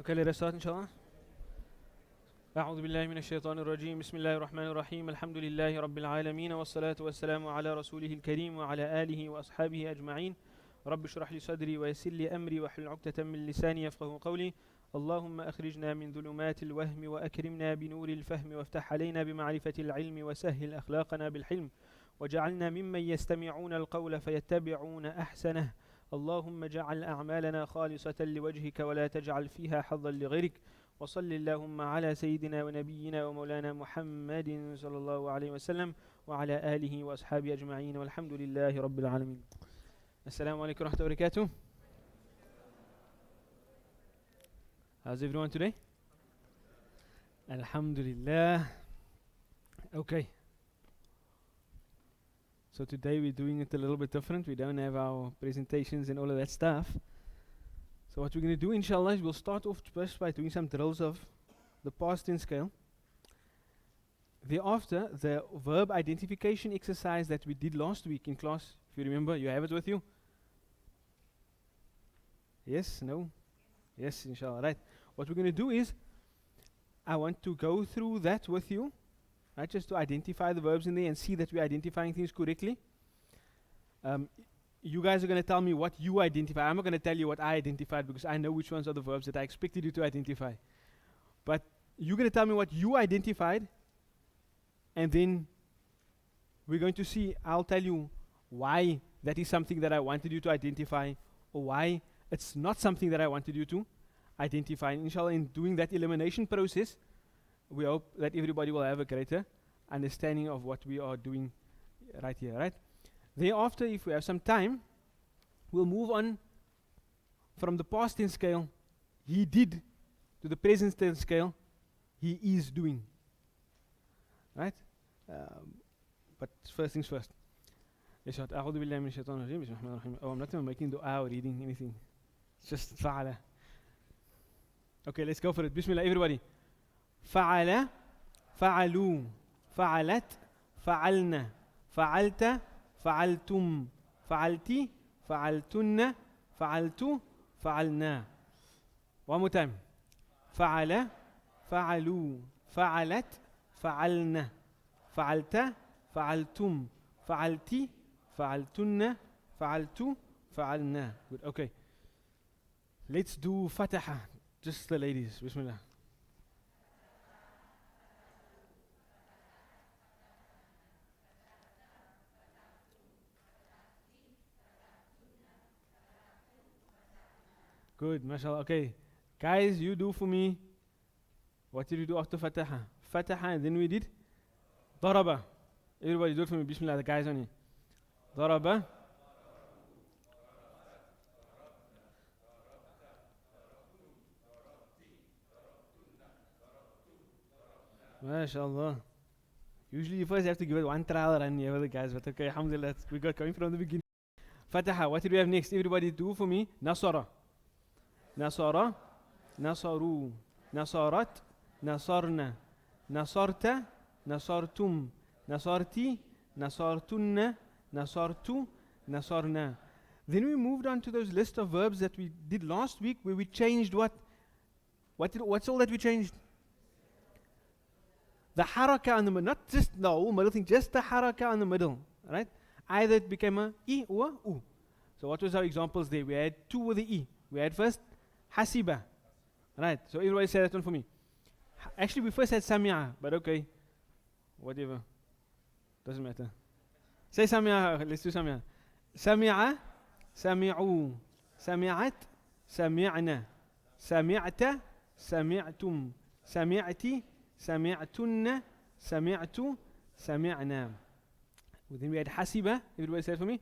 Okay, let us start inshallah. أعوذ بالله من الشيطان الرجيم بسم الله الرحمن الرحيم الحمد لله رب العالمين والصلاة والسلام على رسوله الكريم وعلى آله وأصحابه أجمعين رب اشرح لي صدري ويسر لي أمري واحلل عقدة من لساني يفقهوا قولي اللهم أخرجنا من ظلمات الوهم وأكرمنا بنور الفهم وافتح علينا بمعرفة العلم وسهل أخلاقنا بالحلم وجعلنا ممن يستمعون القول فيتبعون أحسنه اللهم اجعل أعمالنا خالصة لوجهك ولا تجعل فيها حظا لغيرك وصل اللهم على سيدنا ونبينا ومولانا محمد صلى الله عليه وسلم وعلى آله وأصحابه أجمعين والحمد لله رب العالمين. Assalamu alaikum wa rahmatullahi wa barakatuh. How's everyone today? Alhamdulillah. Okay. So today we're doing it a little bit different. We don't have our presentations and all of that stuff. So what we're going to do inshallah is we'll start off first by doing some drills of the past tense scale. Thereafter, the verb identification exercise that we did last week in class, if you remember, you have it with you? Yes? No? Yes, inshallah. Right. What we're going to do is, I want to go through that with you, right, just to identify the verbs in there and see that we're identifying things correctly. You guys are going to tell me what you identify. I'm not going to tell you what I identified because I know which ones are the verbs that I expected you to identify. But you're going to tell me what you identified, and then we're going to see, I'll tell you why that is something that I wanted you to identify, or why it's not something that I wanted you to identify. And inshallah, in doing that elimination process, we hope that everybody will have a greater understanding of what we are doing right here, right? Thereafter, if we have some time, we'll move on from the past tense scale, he did, to the present tense scale, he is doing. Right? But first things first. Oh, I'm not even making dua or reading anything. It's just fa'ala. Okay, let's go for it. Bismillah, everybody. Fa'ala, fa'alu, fa'alat, fa'alna, fa'alta, فعلتم فعلتي فعلتن فعلت فعلنا. One more time. فعل فعلوا فعلت فعلنا فعلت فعلتم فعلتي فعلتن فعلت فعلنا. Good. Okay. Let's do Fataha. Just the ladies. Bismillah. Good, mashallah. Okay, guys, you do for me. What did you do after Fataha? Fataha, and then we did Daraba. Everybody do it for me. Bismillah, the guys on here. Daraba. Mashallah. Usually you first have to give it one trial run here with the guys, but okay, alhamdulillah, we got going from the beginning. Fataha, what did we have next? Everybody do for me. Nasara. نصر نصروا نصرت نصرنا نصرت نصرتم نصرتي نصرتن نصرت نصرنا. Then we moved on to those list of verbs that we did last week, where we changed what's all that we changed? The haraka in the middle, not just the whole middle thing, just the haraka in the middle, right? Either it became a I or a U. So what was our examples there? We had two with the I. We had first Hasiba. Right, so everybody say that one for me. Actually, we first had Sami'a, but okay. Whatever. Doesn't matter. Say Sami'a, let's do Sami'a. Sami'a, Sami'u, Sami'at, Sami'na, Sami'ta, Sami'tum, Sami'ti, Sami'tunna, Sami'tu, Sami'na. Then we had Hasiba. Everybody say it for me.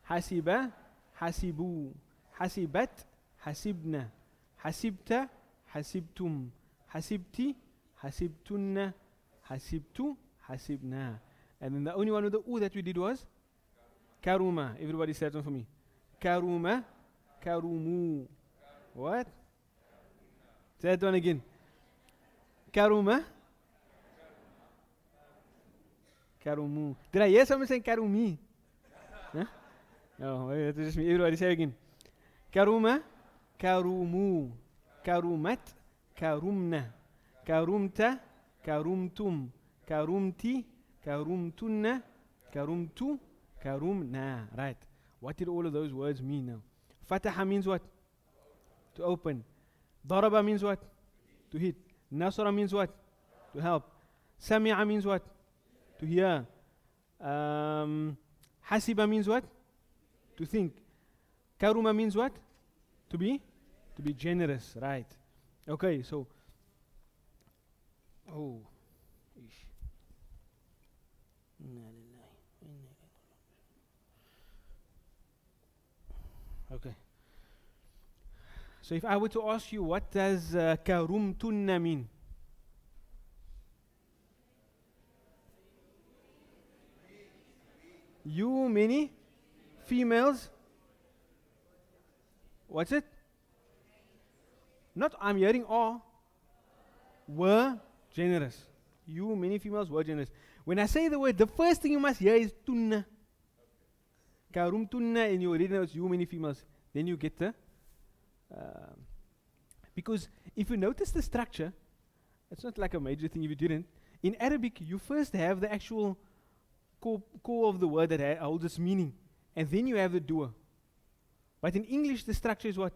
Hasiba, Hasibu, Hasibat, Hasibna, Hasibta, Hasibtum, Hasibti, Hasibtunna, Hasibtu, Hasibna. And then the only one with the U that we did was Karuma. Everybody say that one for me. Karuma, Karumu. What? Say that one again. Karuma, Karumu. Did I hear someone saying Karumi? Huh? Oh, wait, that's just me. Everybody say it again. Karuma, Karumu, كرمت كرمنا كرمت كرمتم كرمتي كرمتن كرمت كرمنا. Right. What did all of those words mean now? Fataha means what? To open. Daraba means what? To hit. Nasara means what? To help. Sami'a means what? To hear. Hasiba means what? To think. Karuma means what? To be generous, right? Okay, so okay. So if I were to ask you, what does karumtunna mean? You many females. What's it? Not I'm hearing all. Were generous. You many females were generous. When I say the word, the first thing you must hear is tunna. Karum tunna, and you already know it's you many females. Then you get the because if you notice the structure, it's not like a major thing if you didn't. In Arabic, you first have the actual core of the word that holds its meaning, and then you have the doer. But in English, the structure is what?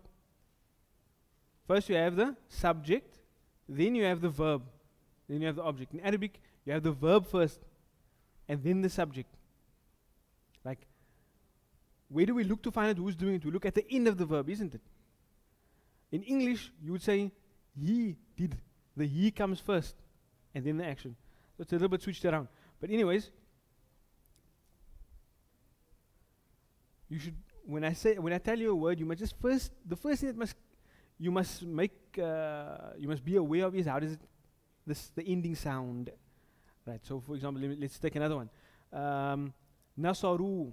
First you have the subject, then you have the verb, then you have the object. In Arabic, you have the verb first, and then the subject. Like, where do we look to find out who's doing it? We look at the end of the verb, isn't it? In English, you would say, he did. The he comes first, and then the action. So it's a little bit switched around. But anyways, you should, when I tell you a word, you must just the first thing that you must be aware of is how does the ending sound, right? So for example, let's take another one. Nasaru.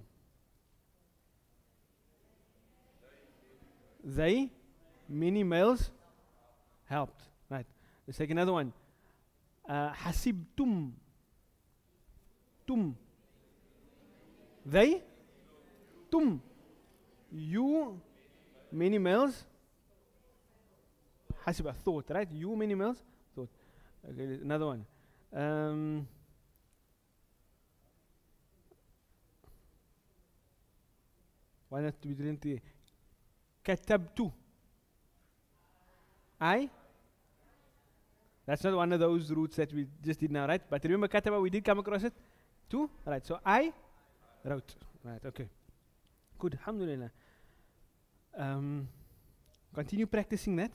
They, many males, helped, right? Let's take another one. Hasibtum. Tum. They, tum. You, many males, hasiba, thought, right? You, many males, thought. Okay, another one. Why not we didn't katabtu. I? That's not one of those roots that we just did now, right? But remember kataba, we did come across it? Two? Right, so I wrote. Right, okay. Good, alhamdulillah. Continue practicing that.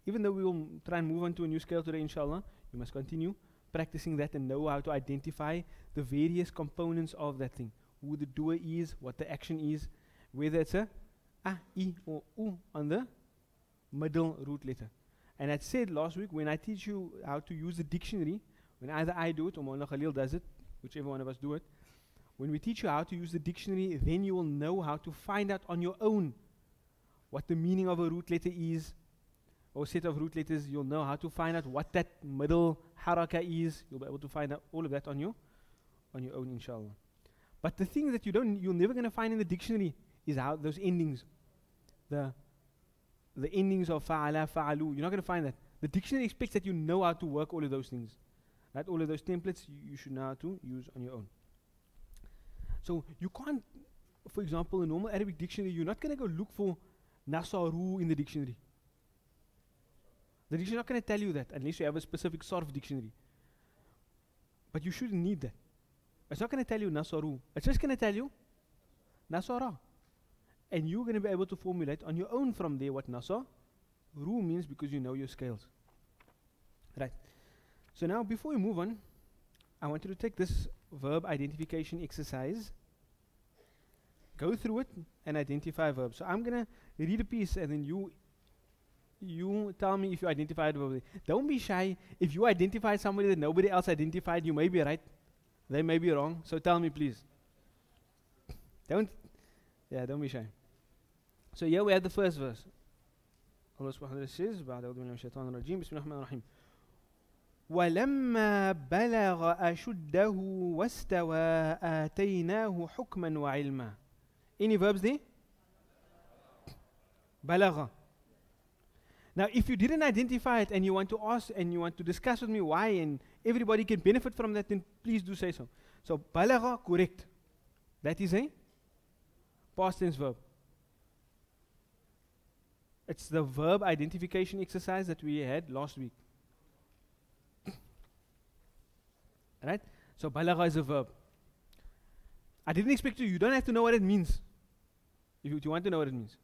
Even though we will try and move on to a new scale today, inshallah, you must continue practicing that and know how to identify the various components of that thing. Who the doer is, what the action is, whether it's a I, or U on the middle root letter. And I said last week, when I teach you how to use the dictionary, when either I do it or Mawlana Khalil does it, whichever one of us do it, when we teach you how to use the dictionary, then you will know how to find out on your own what the meaning of a root letter is, or set of root letters. You'll know how to find out what that middle haraka is. You'll be able to find out all of that on your own, inshallah. But the thing that you're never going to find in the dictionary is how those endings, the endings of fa'ala, fa'alu. You're not going to find that. The dictionary expects that you know how to work all of those things. Right? All of those templates you should know how to use on your own. So you can't, for example, a normal Arabic dictionary, you're not going to go look for nasaru in the dictionary. The dictionary is not going to tell you that unless you have a specific Sarf dictionary. But you shouldn't need that. It's not going to tell you nasaru. It's just going to tell you nasara. And you're going to be able to formulate on your own from there what nasaru means because you know your scales. Right. So now before we move on, I want you to take this verb identification exercise, go through it and identify verbs. So I'm going to read a piece and then you tell me if you identified a verb. Don't be shy. If you identified somebody that nobody else identified, you may be right. They may be wrong. So tell me, please. Don't be shy. So here we have the first verse. Allah subhanahu wa ta'ala says, بَعْدَ أَعُوذُ بِاللَّهِ مِنَ الشَّيْطَانِ الرَّجِيمِ بِسْمِ اللَّهِ الرَّحْمَنِ الرَّحِيمِ وَلَمَّا بَلَغَ أَشُدَّهُ وَاسْتَوَى آتَيْنَاهُ حُكْمًا وَعِلْمًا. Any verbs there? بَلَغَ. Now, if you didn't identify it and you want to ask and you want to discuss with me why and everybody can benefit from that, then please do say so. So, balagha, correct. That is a past tense verb. It's the verb identification exercise that we had last week. Right? So, balagha is a verb. I didn't expect you don't have to know what it means. If you want to know what it means.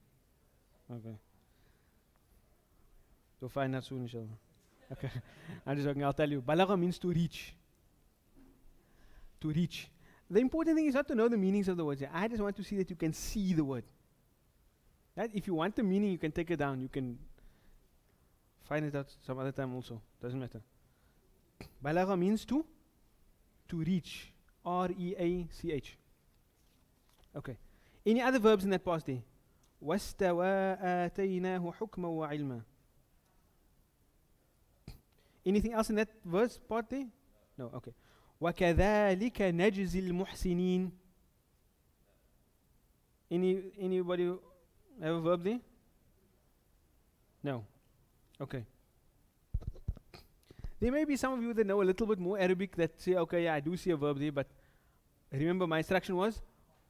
Okay. You'll find out soon, inshallah. Okay. I'm just joking, I'll tell you. Balagha means to reach. To reach. The important thing is not to know the meanings of the words. I just want to see that you can see the word. Right? If you want the meaning, you can take it down. You can find it out some other time also. Doesn't matter. Balagha means to reach. R-E-A-C-H. Okay. Any other verbs in that past day? وَاسْتَوَى آتَيْنَاهُ حُكْمًا وَعِلْمًا. Anything else in that verse part there? No, okay. وَكَذَلِكَ نَجْزِي الْمُحْسِنِينَ. Anybody have a verb there? No. Okay. There may be some of you that know a little bit more Arabic that say, okay, yeah, I do see a verb there, but remember my instruction was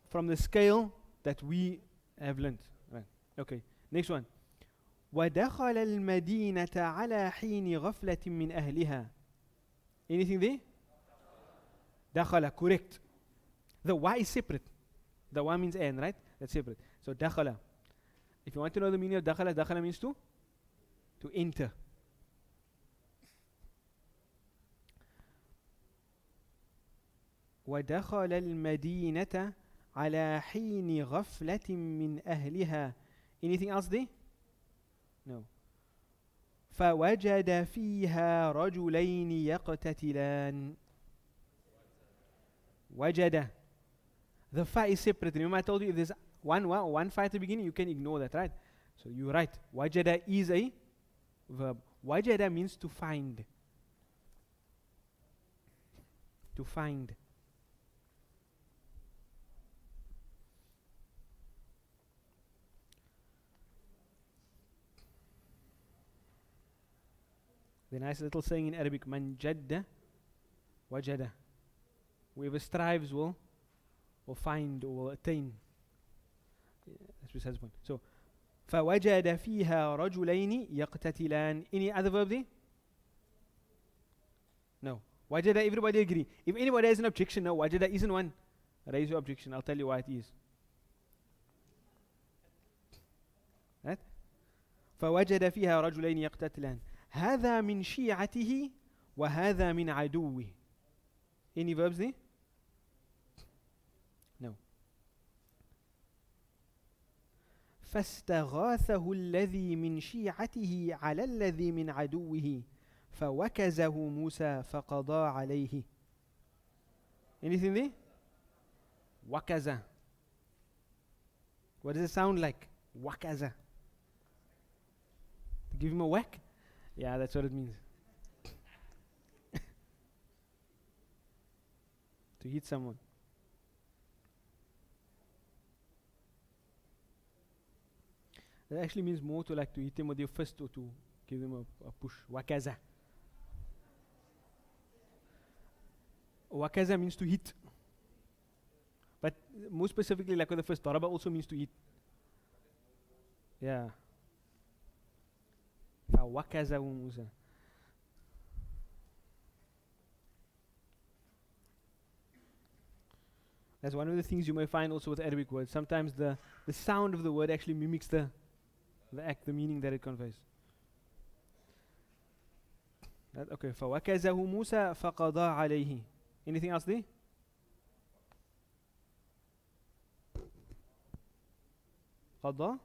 from the scale that we have learned. Right. Okay. Next one. وَدَخَلَ الْمَدِينَةَ عَلَى حِينِ غَفْلَةٍ مِّنْ أَهْلِهَا. Anything there? دَخَلَ, correct. The wa is separate. The wa means and, right? That's separate. So dakhala. If you want to know the meaning of dakhala, dakhala means to enter. وَدَخَلَ الْمَدِينَةَ عَلَى حِينِ غَفْلَةٍ مِّنْ أَهْلِهَا. Anything else there? No. فَوَجَدَ فِيهَا رَجُلَيْنِ يَقْتَتِلَانِ. وَجَدَ. The fa is separate. Remember I told you if there's one fa at the beginning, you can ignore that, right? So you're right. Wajada is a verb. Wajada means to find. To find. The nice little saying in Arabic, Man jadda wajada. Whoever strives will find or will attain. That's besides the point. So, فَوَجَدَ فِيهَا رَجُلَيْنِ يَقْتَتِلَانِ. Any other verb there? No. Wajada, everybody agree. If anybody has an objection, no, wajada isn't one. Raise your objection. I'll tell you why it is. Right? فَوَجَدَ فِيهَا رَجُلَيْنِ يَقْتَتِلَانِ. هذا من شيعته وهذا من عدوه. Any verbs there? No. فاستغاثه الذي من شيعته على الذي من عدوه فوكزه موسى فقضى عليه. Anything there? وكزة. What does it sound like? وكزة. To give him a whack? Yeah, that's what it means. To hit someone. That actually means more to like to hit him with your fist or to give him a push. Wakaza. Wakaza means to hit. But more specifically like with the fist, daraba also means to hit. Yeah. فَوَكَزَهُ مُوسَى. That's one of the things you may find also with Arabic words. Sometimes the sound of the word actually mimics the act, the meaning that it conveys. Okay, فَوَكَزَهُ مُوسَى فَقَضَى عَلَيْهِ. Anything else there? قَضَى.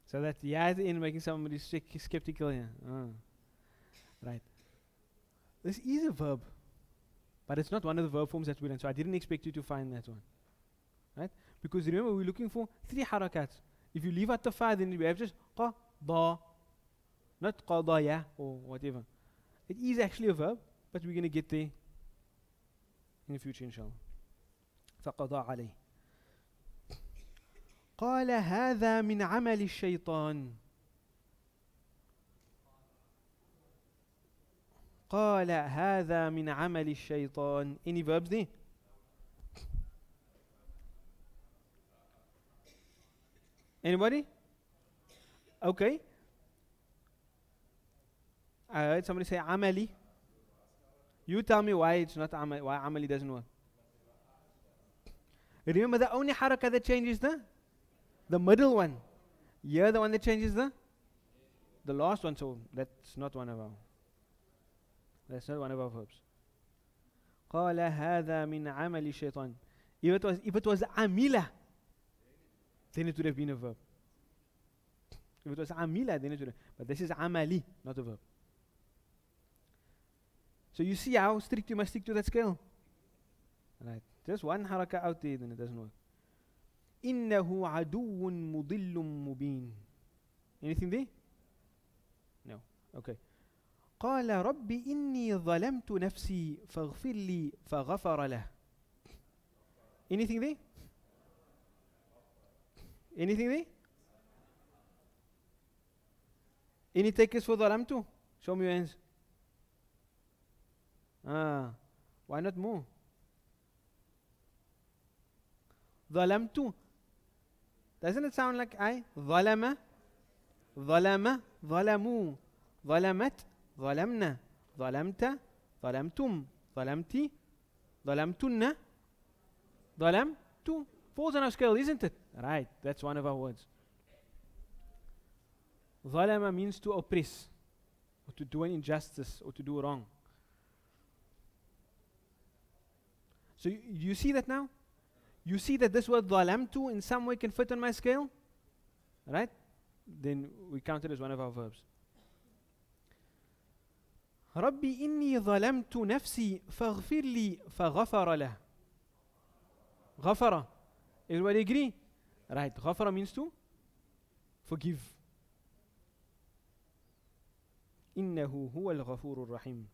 So that yad in making somebody skeptical, yeah. Right. This is a verb, but it's not one of the verb forms that we learned. So I didn't expect you to find that one. Right? Because remember, we're looking for 3 harakats. If you leave out the fa, then we have just qada, not qadaya or whatever. It is actually a verb, but we're going to get there in the future inshallah. فقضى عليه. قال هذا من عمل الشيطان. قال هذا من عمل الشيطان. Any verbs there? Anybody? Okay. I heard somebody say amali. You tell me why it's not amali, why amali doesn't work. Remember the only haraka that changes the middle one. Here the one that changes the last one, so that's not one of our verbs. قال هذا من عمل الشيطان. If it was amila, then it would have been a verb. If it was amila, then it would have. But this is amali, not a verb. So you see how strict you must stick to that scale. Right. Just one haraka out there, then it doesn't work. إنه عدو مضل مبين. Anything there? No. Okay. قال رب إني ظلمت نفسي فاغفر لي فغفر له. Anything there? Anything there? Any takers for ظلمت? Show me your hands. Why not more? ظلمت. Doesn't it sound like I? ظلم ظلم ظلموا ظلمت ظلمنا ظلمت ظلمتم ظلمتي ظلمتن ظلمت. Falls on our scale, isn't it? Right, that's one of our words. ظلم means to oppress, or to do an injustice, or to do wrong. So you see that now? You see that this word ظلمت in some way can fit on my scale? Right? Then we count it as one of our verbs. ربي إني ظلمت نفسي فاغفر لي فغفر له. غفر. Everybody agree? Right. غفر means to forgive. إنه هو الغفور الرحيم.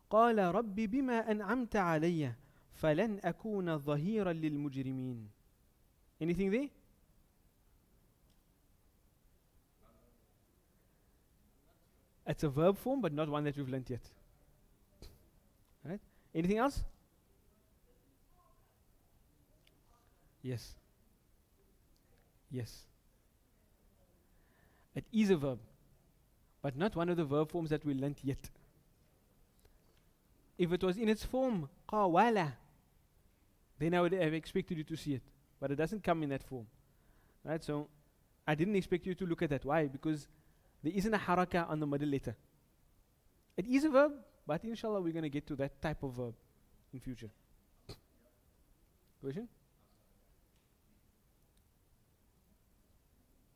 قال ربي بما أنعمت علي فلن أكون ظهيرا للمجرمين. Anything there? It's a verb form, but not one that we've learnt yet. Right? Anything else? Yes. Yes. It is a verb, but not one of the verb forms that we learnt yet. If it was in its form, qawala, then I would have expected you to see it. But it doesn't come in that form. Right? So, I didn't expect you to look at that. Why? Because there isn't a haraka on the middle letter. It is a verb, but inshallah we're going to get to that type of verb in future. Question?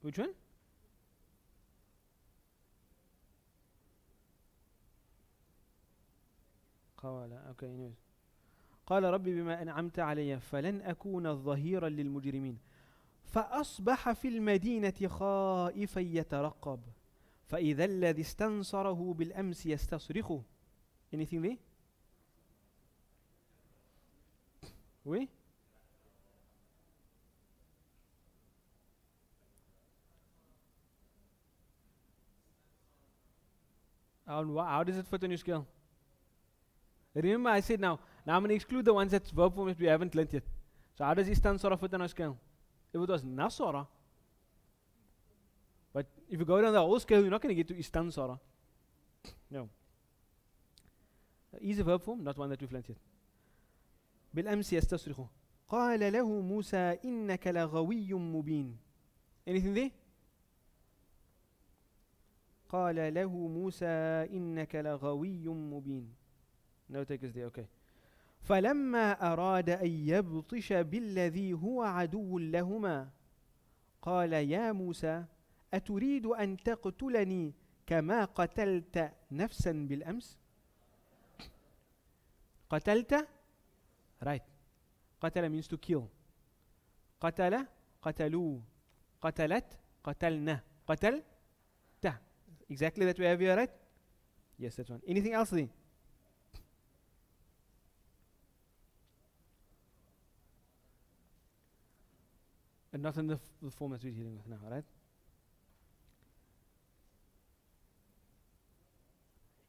Which one? Okay, anyways. قال ربي بما أنعمت علي فلن أكون ظهيرا للمجرمين فأصبح في المدينة خائفا يترقب فإذا الذي استنصره بالأمس يستصرخه. Anything there? Oui? How does it fit on your scale? Remember I said now I'm going to exclude the ones that's verb forms we haven't learnt yet. So how does istansara fit on our scale? If it was nasara, but if you go down the whole scale, you're not going to get to istansara. No. Is a verb form, not one that we've learnt yet. بالأمس يستصرخ قال له موسى إنك لغوي مبين. Anything there? قال له موسى إنك لغوي مبين. No takers there, okay. فلما أراد أن يبطش بالذي هو عدو لهما قال يا موسى أتريد أن تقتلني كما قتلت نفسا بالأمس. قتلت, right. قتل means to kill. قتل, قتلوا. قتلت, قتلنا. قتلت. Exactly that we have here, right? Yes, that's one. Anything else there? not in the form that we're dealing with now, right?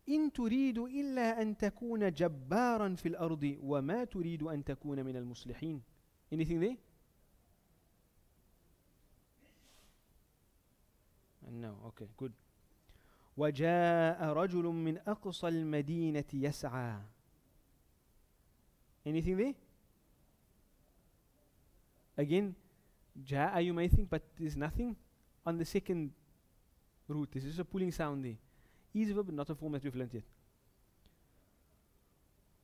إن تريد إلا أن تكون جبارا في الأرض وما تريد أن تكون من المصلحين. Anything there? No, okay, good. وجاء رجل من أقصى المدينة يسعى. Anything there? Again, جاء you may think, but there's nothing on the second root. This is a pulling sound there. Is verb, not a form that we've learned yet.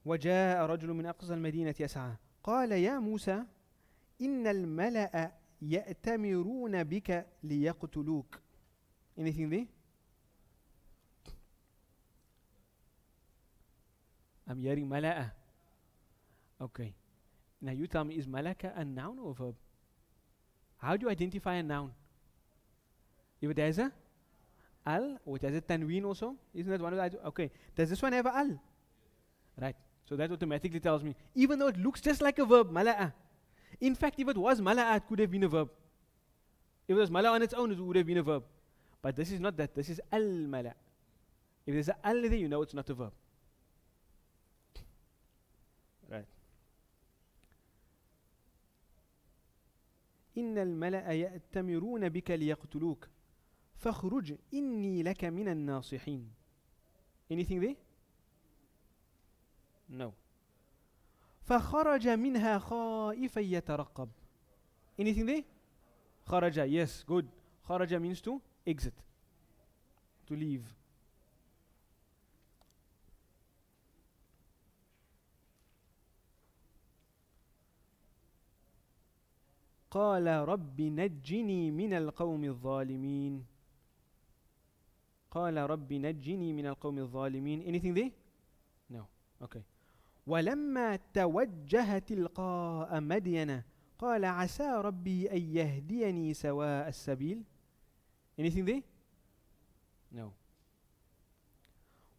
وجاء رجل من أقصى المدينة يسعى قال يا موسى إن الملأ يأتمرون بك ليقتلوك. Anything there? I'm hearing mala'a. Okay. Now you tell me, is malaka a noun or a verb? How do you identify a noun? If it has a al, or it has a tanween also, isn't that one of the okay. Does this one have a al? Right. So that automatically tells me, even though it looks just like a verb, mala'a. In fact, if it was mala'a, it could have been a verb. If it was mala on its own, it would have been a verb. But this is not that. This is al-mala. If there's an al there, you know it's not a verb. Right. إن الملأ يأتمرون بك ليقتلوك فاخرج إني لك من الناصحين. Anything there? No. فخرج منها خائفا يترقب. Anything there? خرج, yes, good. خرج means to exit, to leave. قال رب نجني من القوم الظالمين. قال رب نجني من القوم الظالمين. Anything there? No. Okay. ولما توجه تلقاء مدين قال عسى ربي أن يهديني سواء السبيل. Anything there? No.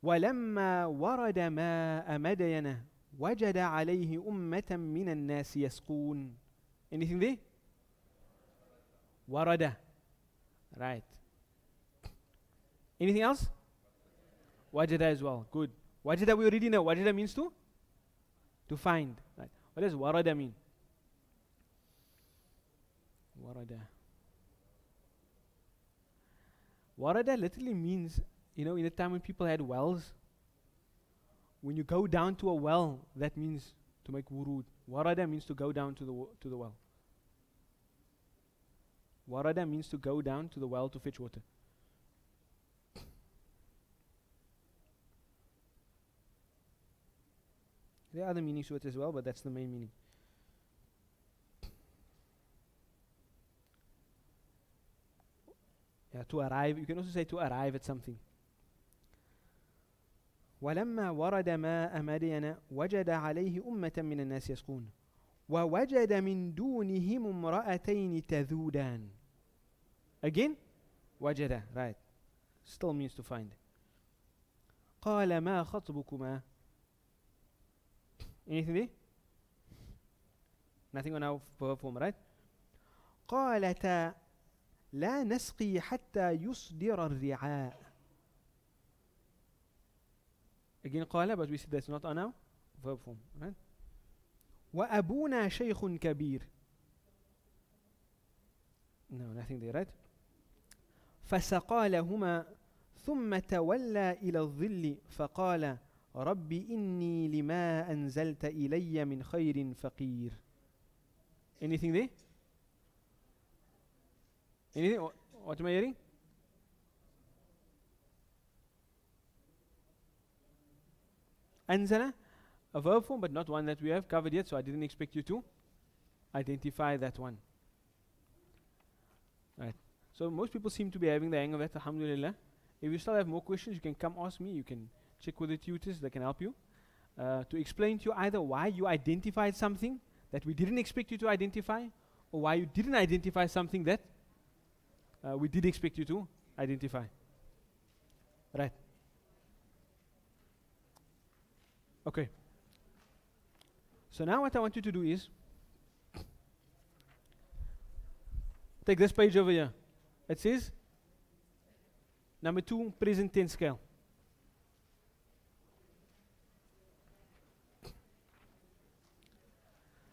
ولما ورد ماء مدين وجد عليه أمة من الناس يسقون. Anything there? ورد. Right. Anything else? وجد as well. Good. وجد we already know. وجد means to find. Right. What does ورد mean? ورد. Warada literally means, in a time when people had wells, when you go down to a well, that means to make wurud. Warada means to go down to the well. Warada means to go down to the well to fetch water. There are other meanings to it as well, but that's the main meaning. Yeah, to arrive. You can also say to arrive at something. ولما ورد ماء مدين وجد عليه أمة من الناس يسقون ووجد من دونهم امرأتين تذودان. Again, وجد, right. Still means to find. قال ما خطبكما. Anything there? Nothing on our verb form, right? قالتا لا نسقي حتى يصدر الرعاء. Again قال, but we said that's not on our verb form, right? وأبونا شيخ كبير. No, nothing there, right? فسقى لهما ثم تولى إلى الظل فقال رب إني لما أنزلت إلي من خير فقير. Anything there? Anything? What am I hearing? Anzala, a verb form, but not one that we have covered yet, so I didn't expect you to identify that one. Right. So most people seem to be having the hang of that, alhamdulillah. If you still have more questions, you can come ask me. You can check with the tutors that can help you. To explain to you either why you identified something that we didn't expect you to identify, or why you didn't identify something that we did expect you to identify. Right. Okay. So now what I want you to do is Take this page over here. It says, number 2, present tense scale.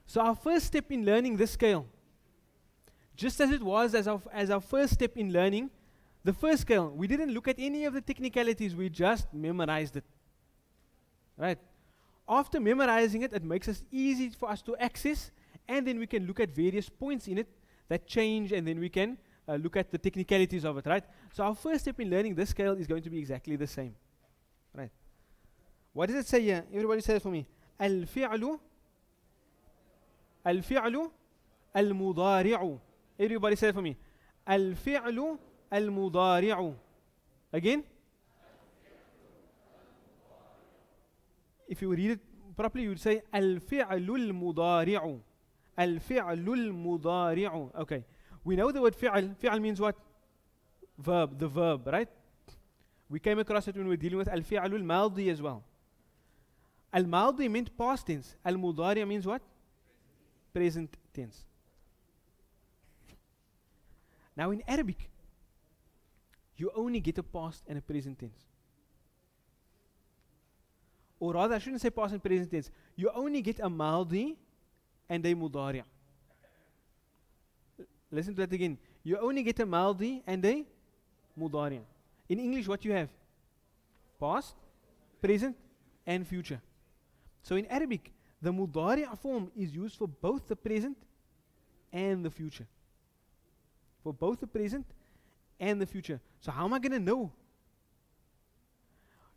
So our first step in learning this scale, just as it was as our first step in learning the first scale, we didn't look at any of the technicalities, we just memorized it. Right? After memorizing it, it makes it easy for us to access, and then we can look at various points in it that change, and then we can look at the technicalities of it, right? So our first step in learning this scale is going to be exactly the same. Right? What does it say here? Everybody say it for me. الفعل المضارع. Everybody say it for me. الفعل المضارع. Again. If you read it properly, you would say الفعل المضارع. الفعل المضارع. Okay. We know the word فعل. فعل means what? Verb. The verb, right? We came across it when we were dealing with الفعل الماضي as well. الماضي meant past tense. المضارع means what? Present tense. Now in Arabic, you only get a past and a present tense. Or rather, I shouldn't say past and present tense. You only get a maldi and a mudari'. Listen to that again. You only get a maldi and a mudari'. In English, what you have? Past, present, and future. So in Arabic, the mudari' form is used for both the present and the future. For both the present and the future. So how am I going to know?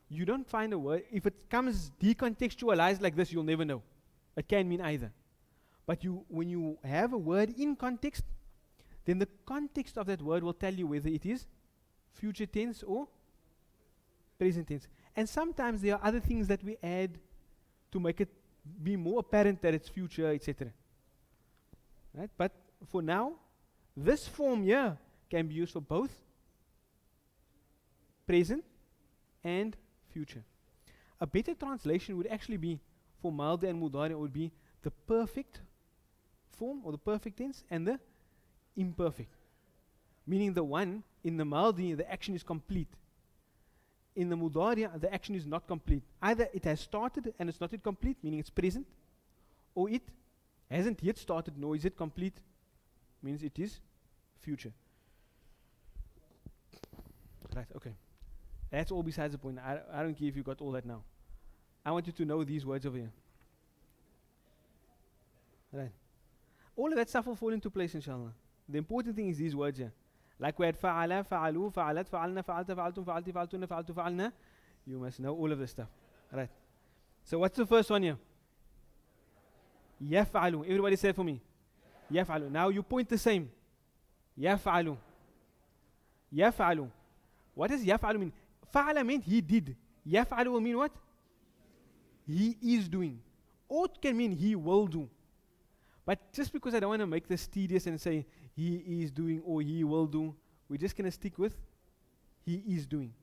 You don't find a word. If it comes decontextualized like this, you'll never know. It can mean either. But when you have a word in context, then the context of that word will tell you whether it is future tense or present tense. And sometimes there are other things that we add to make it be more apparent that it's future, etc. Right? But for now, this form here can be used for both present and future. A better translation would actually be for maldi and mudari would be the perfect form or the perfect tense and the imperfect. Meaning the one in the maldi, the action is complete. In the mudari, the action is not complete. Either it has started and it's not yet complete, meaning it's present, or it hasn't yet started, nor is it complete, means it is future. Right, okay. That's all besides the point. I don't care if you got all that now. I want you to know these words over here. Right. All of that stuff will fall into place, inshallah. The important thing is these words here. Like we had فعل, فعلوا, فعلت, فعلنا, فعلت, فعلتم, فعلتي, فعلتن, فعلت, فعلنا. You must know all of this stuff. Right. So what's the first one here? يفعل. Everybody say it for me. يفعل. Now you point the same. يفعل. يفعل. What does يفعل mean? فعل meant he did. يفعل will mean what? He is doing. Or it can mean he will do. But just because I don't want to make this tedious and say he is doing or he will do, we're just going to stick with he is doing.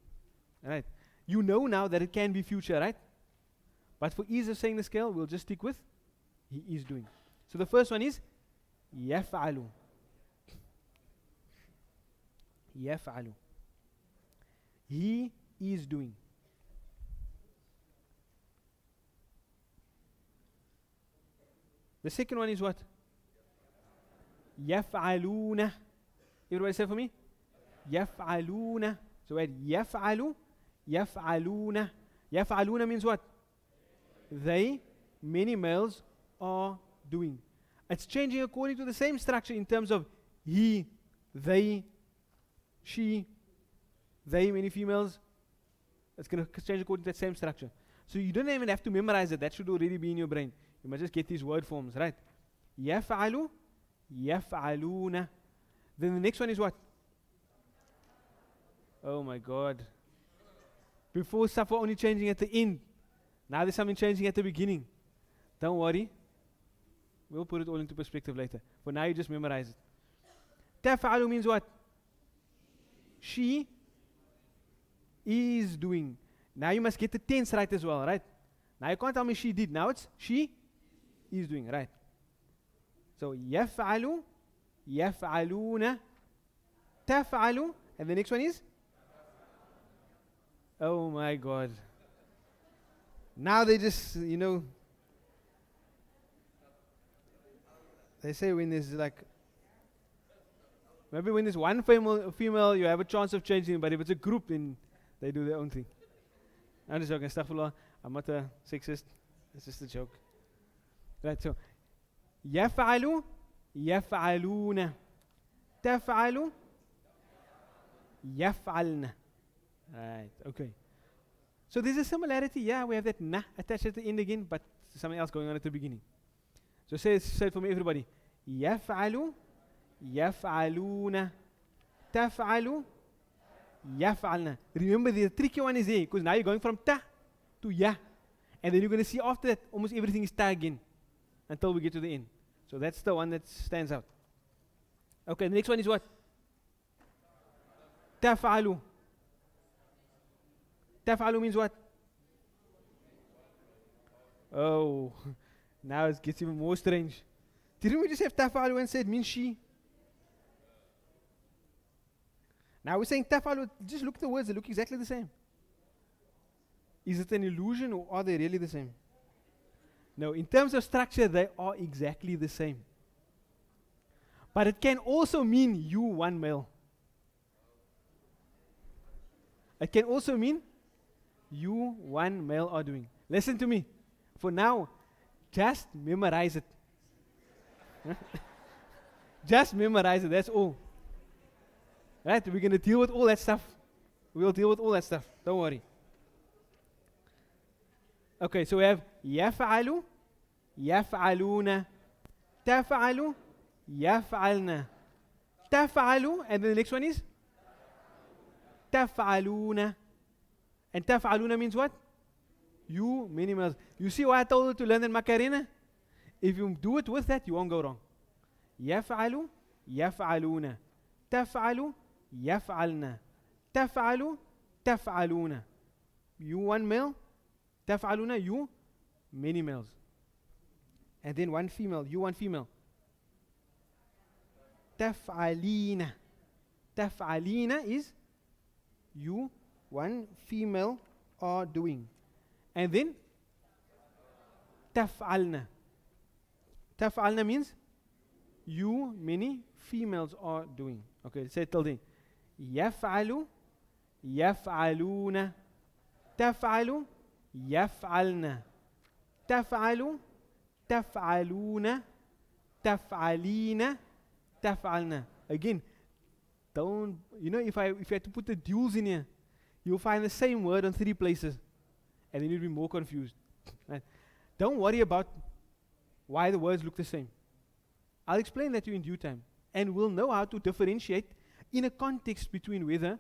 Right? You know now that it can be future, right? But for ease of saying the scale, we'll just stick with he is doing. So the first one is يفعل. يفعل. He is doing. The second one is what? يفعلون. Everybody say it for me. يفعلون. So wait, يفعل, يفعلون. يفعلون means what? They, many males, are doing. It's changing according to the same structure in terms of he, they, she, they, many females. It's going to change according to that same structure. So you don't even have to memorize it. That should already be in your brain. You must just get these word forms, right? يفعل, يفعلون. Then the next one is what? Oh my God. Before stuff were only changing at the end. Now there's something changing at the beginning. Don't worry. We'll put it all into perspective later. For now you just memorize it. تفعل means what? She is doing. Now you must get the tense right as well, right? Now you can't tell me she did. Now it's she is doing, right? So يفعل يفعلون تفعل. And the next one is? Oh my God. Now they just, they say when there's like, maybe when there's one female, you have a chance of changing, but if it's a group, then they do their own thing. I'm just joking, astaghfirullah. I'm not a sexist. It's just a joke. Right, so, يفعل يفعلون تفعل يفعلن. Right, okay. So there's a similarity, yeah, we have that na attached at the end again, but something else going on at the beginning. So say it for me, everybody. يفعل يفعلون تفعل يفعلن. Remember the tricky one is here, because now you're going from ta to ya. And then you're going to see after that, almost everything is ta again, until we get to the end. So that's the one that stands out. Okay, the next one is what? تفعل. تفعل means what? Oh, now it gets even more strange. Didn't we just have تفعل and said means she? Now we're saying تفعل, just look at the words, they look exactly the same. Is it an illusion or are they really the same? No, in terms of structure, they are exactly the same. But it can also mean you one male. It can also mean you one male are doing. Listen to me. For now, just memorize it. Just memorize it, that's all. Right? We're going to deal with all that stuff. We'll deal with all that stuff. Don't worry. Okay, so we have يفعل يفعلون تفعل يفعلن تفعل, and then the next one is تفعلون. And تفعلون means what? You minimals. You see why I told you to learn that Macarena? If you do it with that, you won't go wrong. يفعل يفعلون تفعل يفعلن تفعل تفعلون. You one male, تفعلون, you many males. And then one female, you one female. تفعلين. تفعلين is you one female are doing. And then تفعلن. تفعلن means you many females are doing. Okay, say it till then. يفعل يفعلون تفعل يفعلن تفعل تفعلون تفعلين تفعلن. Again, don't, if you had to put the duals in here, you'll find the same word on 3 places, and then you'll be more confused. Right? Don't worry about why the words look the same. I'll explain that to you in due time, and we'll know how to differentiate in a context between whether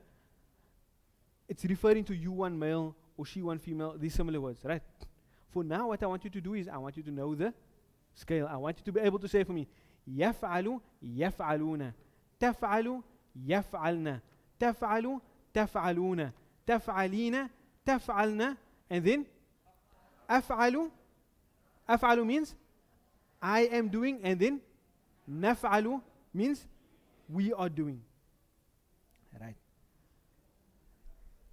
it's referring to you one male or she one female, these similar words, right? For now, what I want you to do is I want you to know the scale. I want you to be able to say for me, يفعل يفعلون تفعل يفعلن تفعل تفعلون تفعلين تفعلن, and then أفعل. أفعل means I am doing, and then نفعل means we are doing. Right.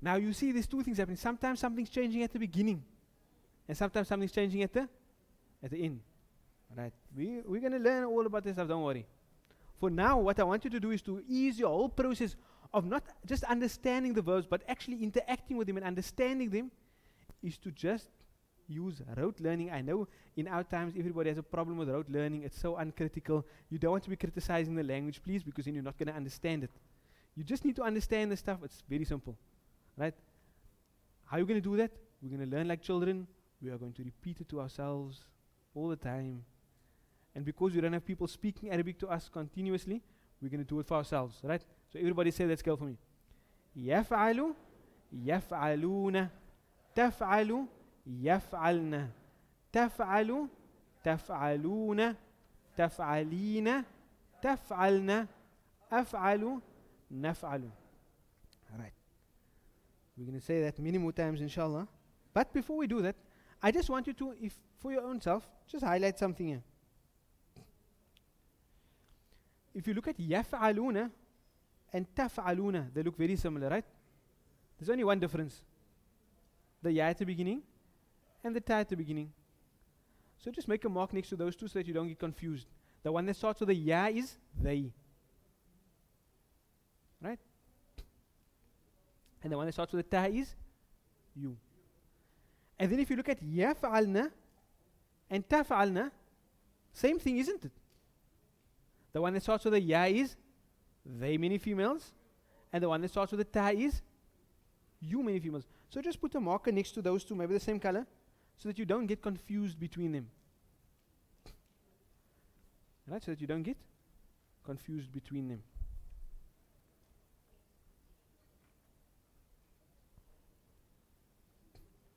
Now you see there's 2 things happening. Sometimes something's changing at the beginning, and sometimes something's changing at the end. Right. We're going to learn all about this stuff, don't worry. For now, what I want you to do is to ease your whole process of not just understanding the verbs, but actually interacting with them and understanding them, is to just use rote learning. I know in our times everybody has a problem with rote learning. It's so uncritical. You don't want to be criticizing the language, please, because then you're not going to understand it. You just need to understand the stuff. It's very simple. Right? How are you going to do that? We're going to learn like children. We are going to repeat it to ourselves all the time. And because we don't have people speaking Arabic to us continuously, we're going to do it for ourselves. Right? So everybody say that scale for me. يفعل يفعلون تفعل يفعلن تفعل تفعلون تفعلين تفعلن أفعل نفعل. Alright. We're going to say that many more times, inshallah. But before we do that, I just want you to, if for your own self, just highlight something here. if you look at yaf'aluna and taf'aluna, they look very similar, right? There's only one difference. The ya at the beginning and the ta at the beginning. So just make a mark next to those two so that you don't get confused. The one that starts with the ya is they. Right? And the one that starts with the ta is you. And then if you look at yaf'alna and taf'alna, same thing, isn't it? The one that starts with the ya is they, many females. And the one that starts with the ta is you, many females. So just put a marker next to those two, maybe the same color, so that you don't get confused between them. Right? So that you don't get confused between them.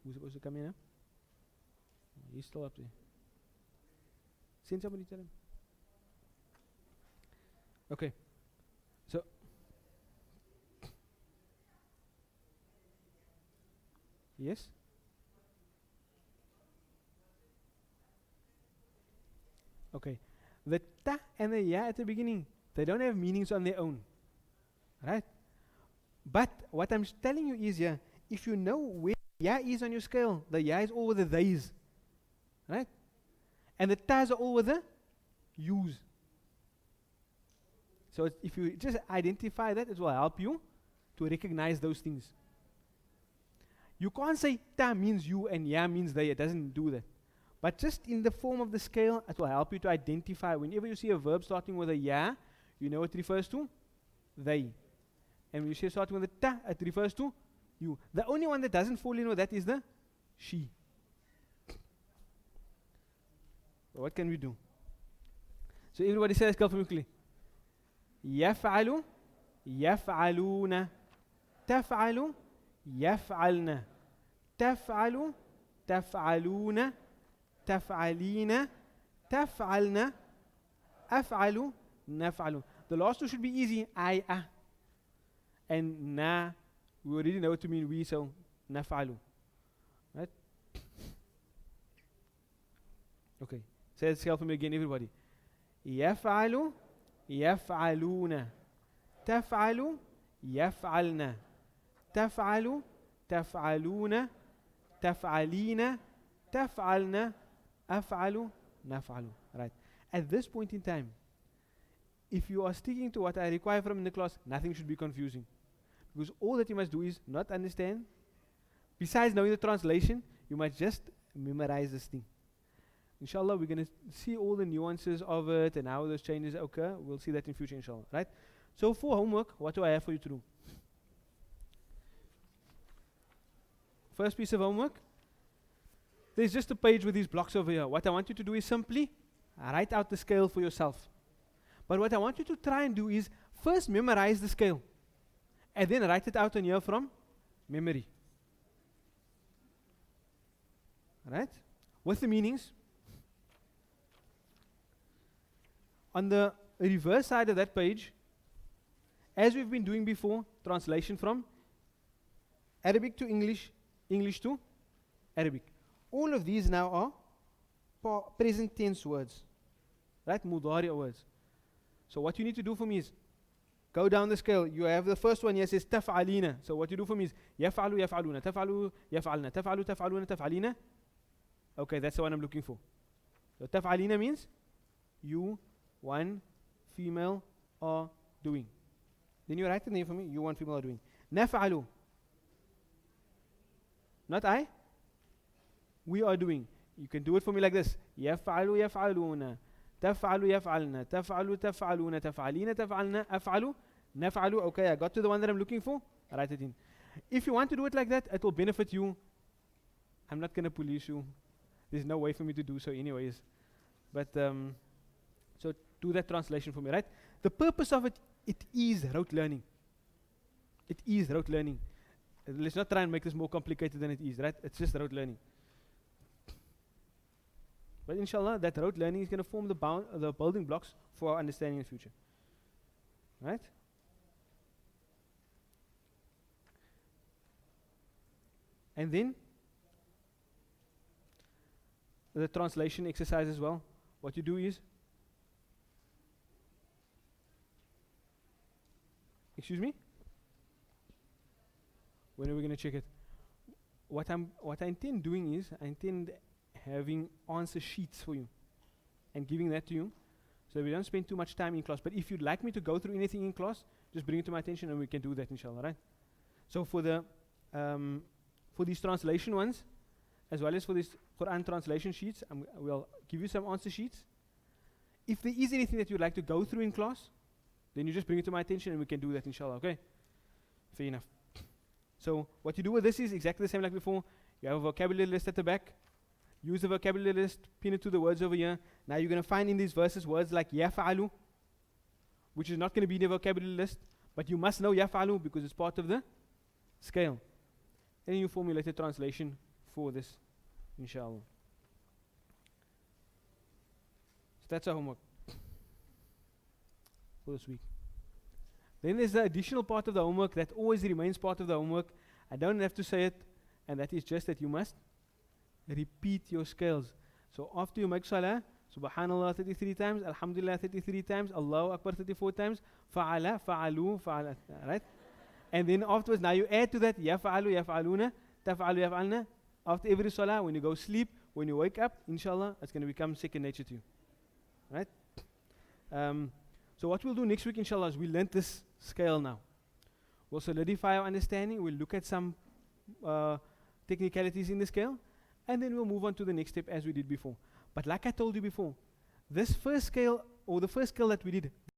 Who's supposed to come in now? He's still up there. Send somebody to him. Okay. So yes? Okay. The ta and the ya at the beginning, they don't have meanings on their own. Right? But what I'm telling you is here, if you know where ya is on your scale, the ya is all with the theys. Right? And the tas are all with the yous. So if you just identify that, it will help you to recognize those things. You can't say ta means you and ya means they. It doesn't do that. But just in the form of the scale, it will help you to identify. Whenever you see a verb starting with a ya, you know it refers to they. And when you see it starting with a ta, it refers to you. The only one that doesn't fall in with that is the she. So what can we do? So everybody say that quickly. يفعل يفعلون تفعل يفعلن تفعل تفعلون تفعلين تفعلن أفعل نفعل. The last two should be easy. I, and na, we already know what to mean we, so نفعل. Right? Okay. Say it for me again, everybody. يفعل يفعلون تفعل يفعلن تفعل تفعلون تفعلين تفعلن أفعل نفعل. Right. At this point in time, if you are sticking to what I require from in the class, nothing should be confusing. Because all that you must do is not understand. Besides knowing the translation, you must just memorize this thing. Inshallah, we're going to see all the nuances of it and how those changes occur. We'll see that in future, inshallah. Right? So for homework, what do I have for you to do? First piece of homework. There's just a page with these blocks over here. What I want you to do is simply write out the scale for yourself. But what I want you to try and do is first memorize the scale. And then write it out on here from memory. Right? With the meanings. On the reverse side of that page, as we've been doing before, translation from Arabic to English, English to Arabic. All of these now are present tense words, right? Mudari words. So what you need to do for me is go down the scale. You have the first one here says taf'alina. So what you do for me is yaf'alu yaf'aluna, taf'alu yaf'alna, taf'alu taf'aluna, taf'alina. Okay, that's the one I'm looking for. So taf'alina means you, one, female, are doing. Then you write the name for me. You, one, female, are doing. Naf'alu. Not I. We are doing. You can do it for me like this. Yaf'alu yaf'aluna. Taf'alu yaf'alna. Taf'alu taf'aluna. Taf'alina taf'alna. Af'alu naf'alu. Okay, I got to the one that I'm looking for. I write it in. If you want to do it like that, it will benefit you. I'm not going to police you. There's no way for me to do so anyways. But, so do that translation for me, right? The purpose of it, it is rote learning. It is rote learning. Let's not try and make this more complicated than it is, right? It's just rote learning. But inshallah, that rote learning is going to form the building blocks for our understanding in the future. Right? And then, the translation exercise as well. What you do is, Excuse me? When are we going to check it? What I intend doing is, I intend having answer sheets for you and giving that to you, so we don't spend too much time in class. But if you'd like me to go through anything in class, just bring it to my attention and we can do that, inshallah, right? So for these translation ones, as well as for these Quran translation sheets, we'll give you some answer sheets. If there is anything that you'd like to go through in class, then you just bring it to my attention and we can do that, inshallah, okay? Fair enough. So what you do with this is exactly the same like before. You have a vocabulary list at the back. Use the vocabulary list, pin it to the words over here. Now you're going to find in these verses words like yaf'alu, which is not going to be in the vocabulary list, but you must know yaf'alu because it's part of the scale. And then you formulate a translation for this, inshallah. So that's our homework for this week. Then there's the additional part of the homework that always remains part of the homework. I don't have to say it, and that is just that you must repeat your scales. So after you make salah, Subhanallah 33 times, Alhamdulillah 33 times, Allahu Akbar 34 times, Fa'ala, Fa'alu, Fa'ala, right? And then afterwards, now you add to that, Yaf'alu, Yaf'aluna, Taf'alu, Yaf'alna. After every salah, when you go sleep, when you wake up, inshallah, it's going to become second nature to you. Right? So what we'll do next week, inshallah, is we'll learn this scale now. We'll solidify our understanding, we'll look at some technicalities in the scale, and then we'll move on to the next step as we did before. But like I told you before, this first scale, or the first scale that we did,